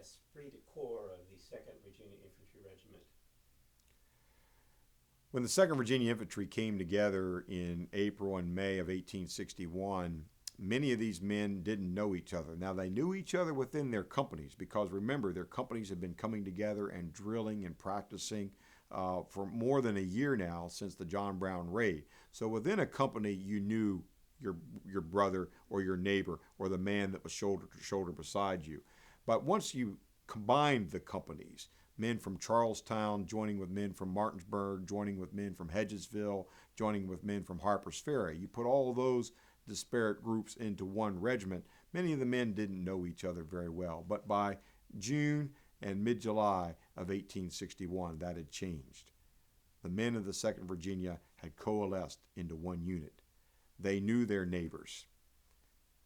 esprit de corps of the 2nd Virginia Infantry Regiment? When the 2nd Virginia Infantry came together in April and May of 1861, many of these men didn't know each other. Now, they knew each other within their companies because, remember, their companies had been coming together and drilling and practicing for more than a year now since the John Brown raid. So within a company, you knew your brother or your neighbor or the man that was shoulder to shoulder beside you. But once you combined the companies, men from Charlestown joining with men from Martinsburg, joining with men from Hedgesville, joining with men from Harpers Ferry, you put all those disparate groups into one regiment. Many of the men didn't know each other very well, but by June and mid-July of 1861, that had changed. The men of the 2nd Virginia had coalesced into one unit. They knew their neighbors.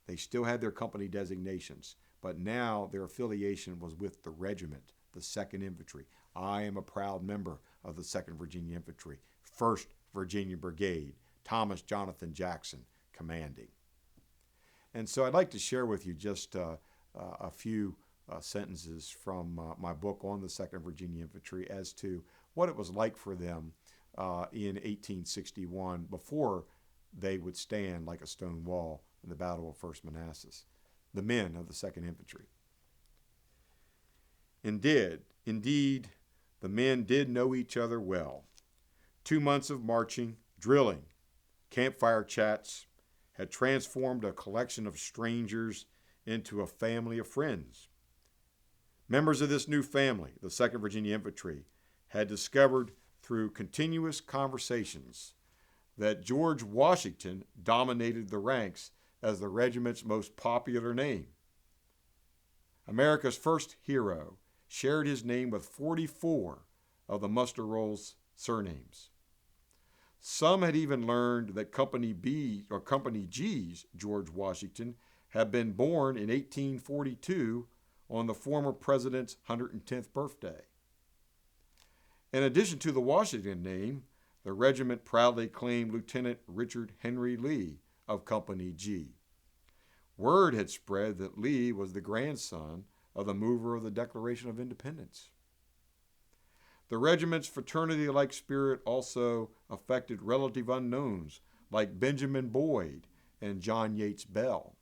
They still had their company designations, but now their affiliation was with the regiment, the 2nd Infantry. I am a proud member of the 2nd Virginia Infantry, 1st Virginia Brigade, Thomas Jonathan Jackson commanding. And so I'd like to share with you just a few sentences from my book on the 2nd Virginia Infantry as to what it was like for them in 1861 before they would stand like a stone wall in the Battle of First Manassas, the men of the 2nd Infantry. Indeed, the men did know each other well. 2 months of marching, drilling, campfire chats had transformed a collection of strangers into a family of friends. Members of this new family, the 2nd Virginia Infantry, had discovered through continuous conversations that George Washington dominated the ranks as the regiment's most popular name. America's first hero shared his name with 44 of the muster roll's surnames. Some had even learned that Company B or Company G's George Washington had been born in 1842 on the former president's 110th birthday. In addition to the Washington name, the regiment proudly claimed Lieutenant Richard Henry Lee of Company G. Word had spread that Lee was the grandson of the mover of the Declaration of Independence. The regiment's fraternity-like spirit also affected relative unknowns like Benjamin Boyd and John Yates Bell.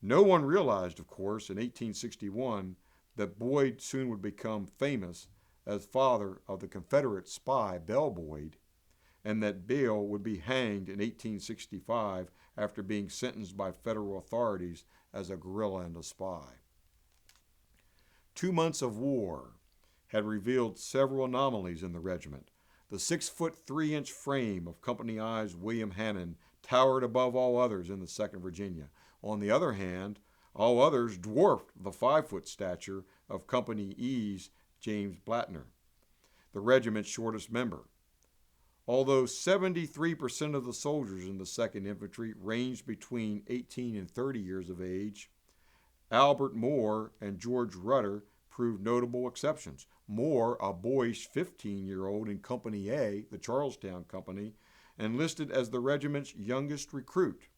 No one realized, of course, in 1861 that Boyd soon would become famous as father of the Confederate spy Bell Boyd, and that Bell would be hanged in 1865 after being sentenced by federal authorities as a guerrilla and a spy. 2 months of war had revealed several anomalies in the regiment. The 6-foot 3-inch frame of Company I's William Hannon towered above all others in the 2nd Virginia. On the other hand, all others dwarfed the 5-foot stature of Company E's James Blattner, the regiment's shortest member. Although 73% of the soldiers in the 2nd Infantry ranged between 18 and 30 years of age, Albert Moore and George Rudder proved notable exceptions. Moore, a boyish 15-year-old in Company A, the Charlestown Company, enlisted as the regiment's youngest recruit.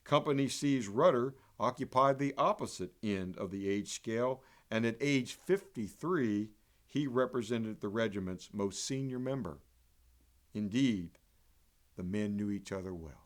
Company C's Rudder occupied the opposite end of the age scale, and at age 53, he represented the regiment's most senior member. Indeed, the men knew each other well.